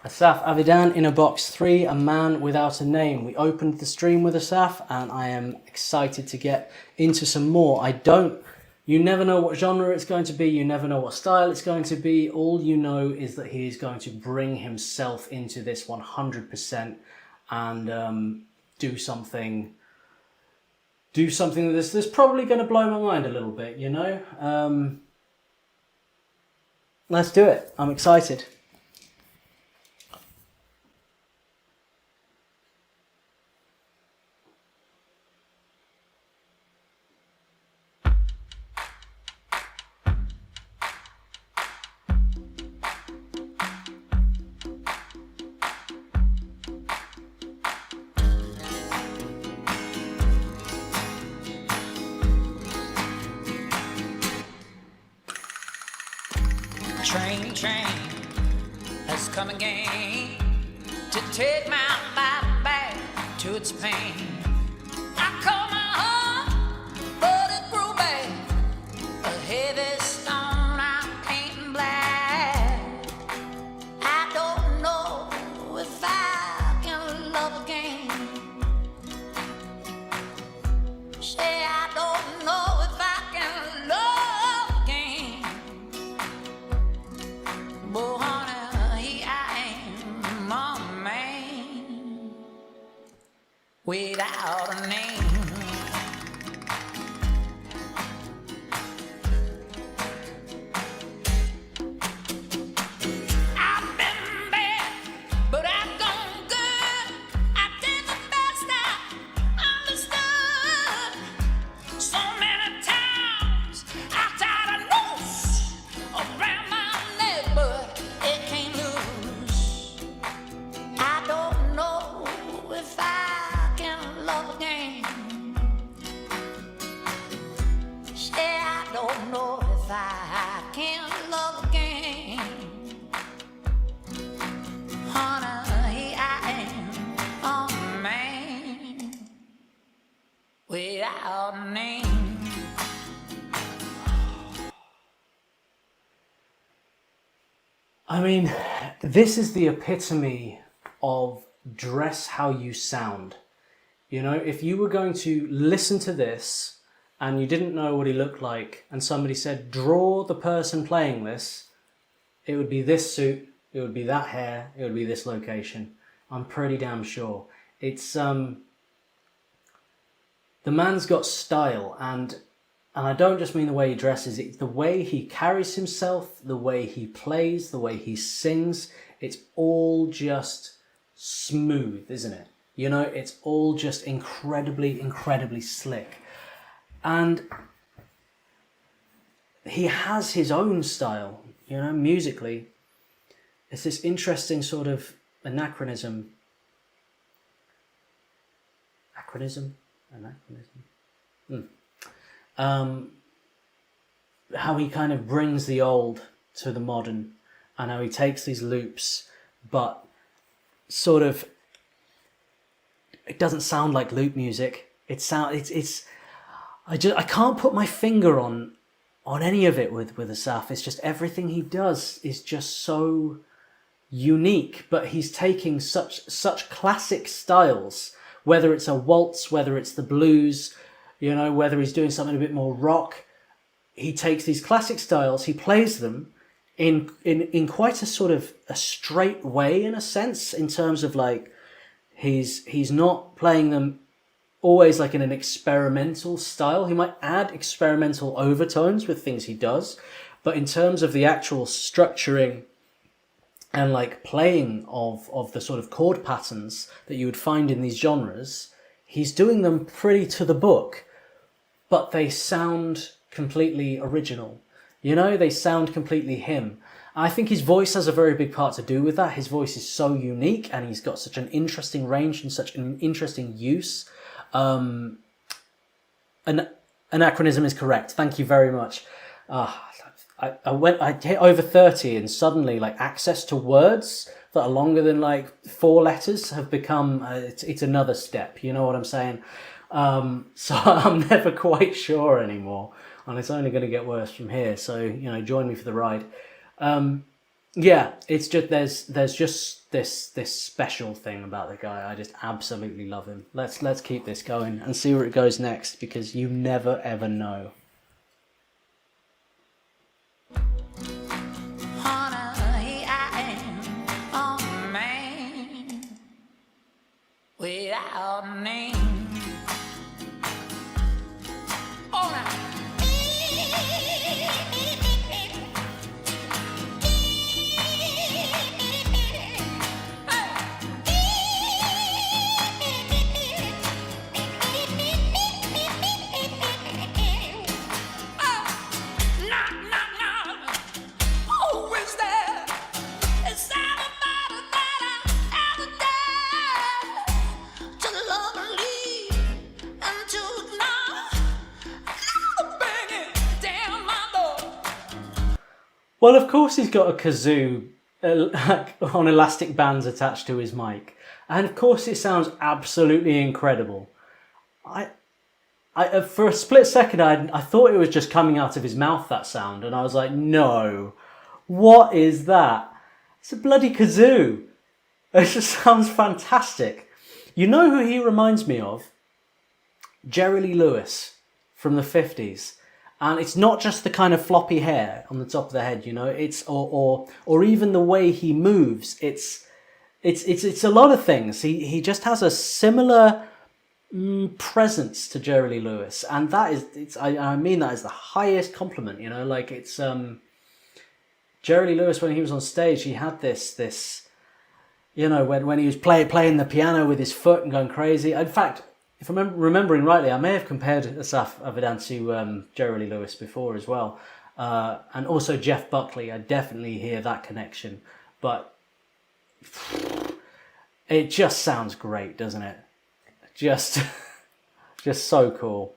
Asaf Avidan in a box 3, a man without a name. We opened the stream with Asaf and I am excited to get into some more. You never know what genre it's going to be, you never know what style it's going to be. All you know is that he is going to bring himself into this 100% and do something that's probably going to blow my mind a little bit, you know? Let's do it. I'm excited. Train has come again to take my life back to its pain. I call my heart, but it grew back a heavy stone I paint black. I don't know if I can love again. Say I don't know if I can love again. But honey, here I am, a man without a name. I've been bad, but I've gone good. I did the best I understood. So many times I tied a noose around my neck, but it can't lose. I don't know if I can love again. Say I don't know if I can love again. Honey, here I am, a man without a name. I mean, this is the epitome of dress how you sound. You know, if you were going to listen to this and you didn't know what he looked like and somebody said, draw the person playing this, it would be this suit, it would be that hair, it would be this location. I'm pretty damn sure. It's, the man's got style, and I don't just mean the way he dresses, it's the way he carries himself, the way he plays, the way he sings. It's all just smooth, isn't it? You know, it's all just incredibly, incredibly slick. And he has his own style, you know, musically. It's this interesting sort of anachronism. How he kind of brings the old to the modern, and how he takes these loops, but sort of, it doesn't sound like loop music. I can't put my finger on any of it with Asaf. It's just everything he does is just so unique, but he's taking such classic styles, whether it's a waltz, whether it's the blues, you know, whether he's doing something a bit more rock. He takes these classic styles, he plays them in quite a sort of a straight way, in a sense, in terms of like, he's not playing them always like in an experimental style. He might add experimental overtones with things he does, but in terms of the actual structuring and like playing of the sort of chord patterns that you would find in these genres, he's doing them pretty to the book, but they sound completely original. You know, they sound completely him. I think his voice has a very big part to do with that. His voice is so unique and he's got such an interesting range and such an interesting use. An anachronism is correct. Thank you very much. I hit over 30 and suddenly like access to words that are longer than like 4 letters have become, it's another step. You know what I'm saying? So I'm never quite sure anymore. And it's only going to get worse from here. So, you know, join me for the ride. Yeah, it's just there's just this special thing about the guy. I just absolutely love him. Let's keep this going and see where it goes next, because you never ever know. Honey, I am a man without a name. All right. Knock, knock, knock. Who is there? Is anybody that I ever dared to love and leave and to ignore? Banging down my door. Well, of course he's got a kazoo on elastic bands attached to his mic, and of course it sounds absolutely incredible. I for a split second I thought it was just coming out of his mouth, that sound, and I was like, no, what is that? It's a bloody kazoo. It just sounds fantastic. You know who he reminds me of? Jerry Lee Lewis from the 50s. And it's not just the kind of floppy hair on the top of the head, you know, it's or even the way he moves. It's a lot of things. He just has a similar presence to Jerry Lee Lewis, and that is I mean that is the highest compliment, you know, like it's Jerry Lee Lewis, when he was on stage, he had this you know, when he was playing the piano with his foot and going crazy. In fact, if I'm remembering rightly, I may have compared Asaf Avidan to Jerry Lee Lewis before as well, and also Jeff Buckley. I definitely hear that connection, but it just sounds great, doesn't it? Just so cool.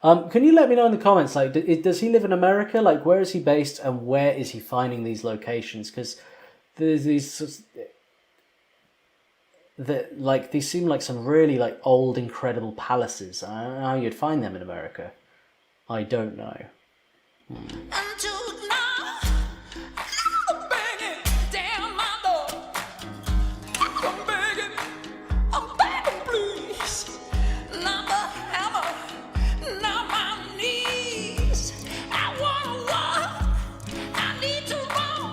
Can you let me know in the comments, like, does he live in America? Like, where is he based, and where is he finding these locations? Because there's these that, like, these seem like some really, like, old, incredible palaces. I don't know how you'd find them in America. I don't know. And to ignore, banging down my door. I'm begging, please. Not the hammer, not my knees. I wanna walk, I need to run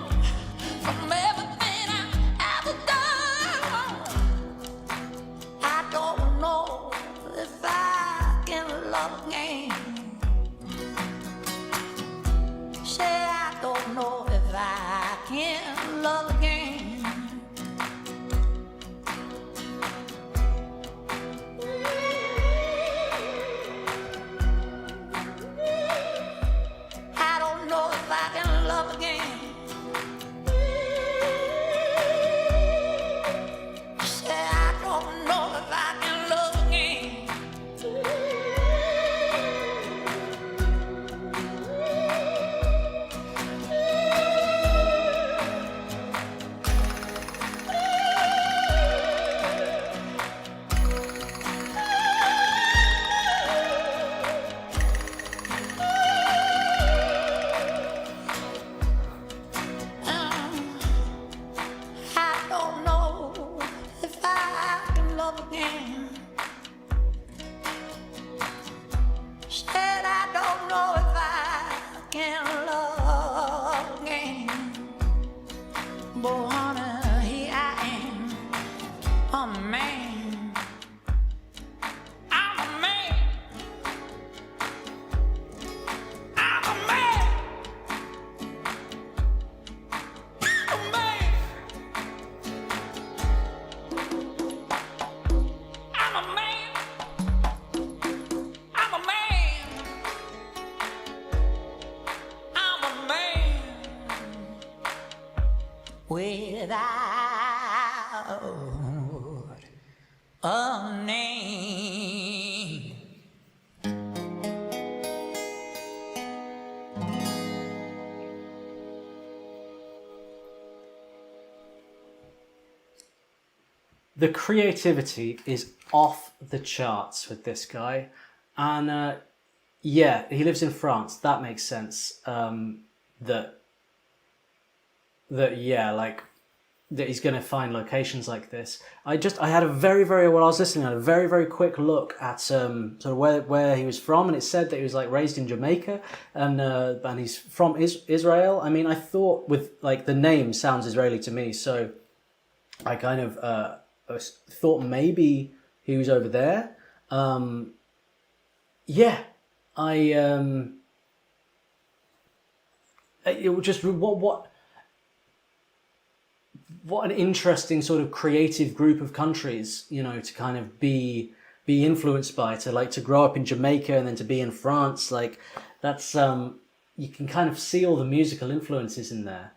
from everything I ever done. I don't know if I can love again. Say I don't know if I can love again. I don't know if I can love again. Say I don't know if I can love again. I don't know if I can love again. Said I don't know if I can love again. But honey, here I am, a man. I'm a man. I'm a man. I'm a man. I'm a man. I'm a man. I'm a man without a name. The creativity is off the charts with this guy, and yeah, he lives in France. That makes sense. That that like that he's going to find locations like this. I had a very while I was listening, I had a very quick look at sort of where he was from, and it said that he was like raised in Jamaica, and he's from Israel. I mean, I thought with like the name sounds Israeli to me, so I kind of thought maybe he was over there. Yeah, it was just what an interesting sort of creative group of countries, to kind of be influenced by, to grow up in Jamaica and then to be in France. Like that's you can kind of see all the musical influences in there,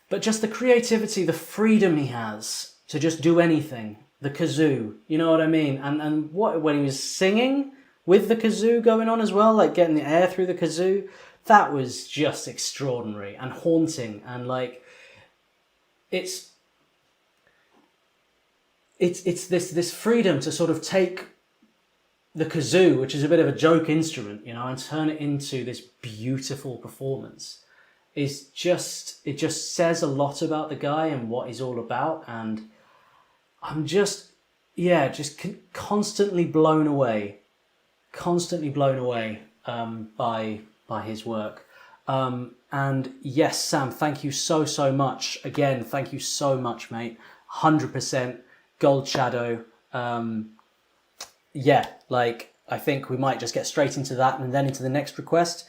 but just the creativity, the freedom he has to just do anything. The kazoo, you know what I mean? And what, when he was singing with the kazoo going on as well, like getting the air through the kazoo, that was just extraordinary and haunting. And like it's this freedom to sort of take the kazoo, which is a bit of a joke instrument, and turn it into this beautiful performance. It just says a lot about the guy and what he's all about. And I'm just constantly blown away by his work. And yes, Sam, thank you so much. Again, thank you so much, mate. 100% Gold Shadow. Like I think we might just get straight into that and then into the next request.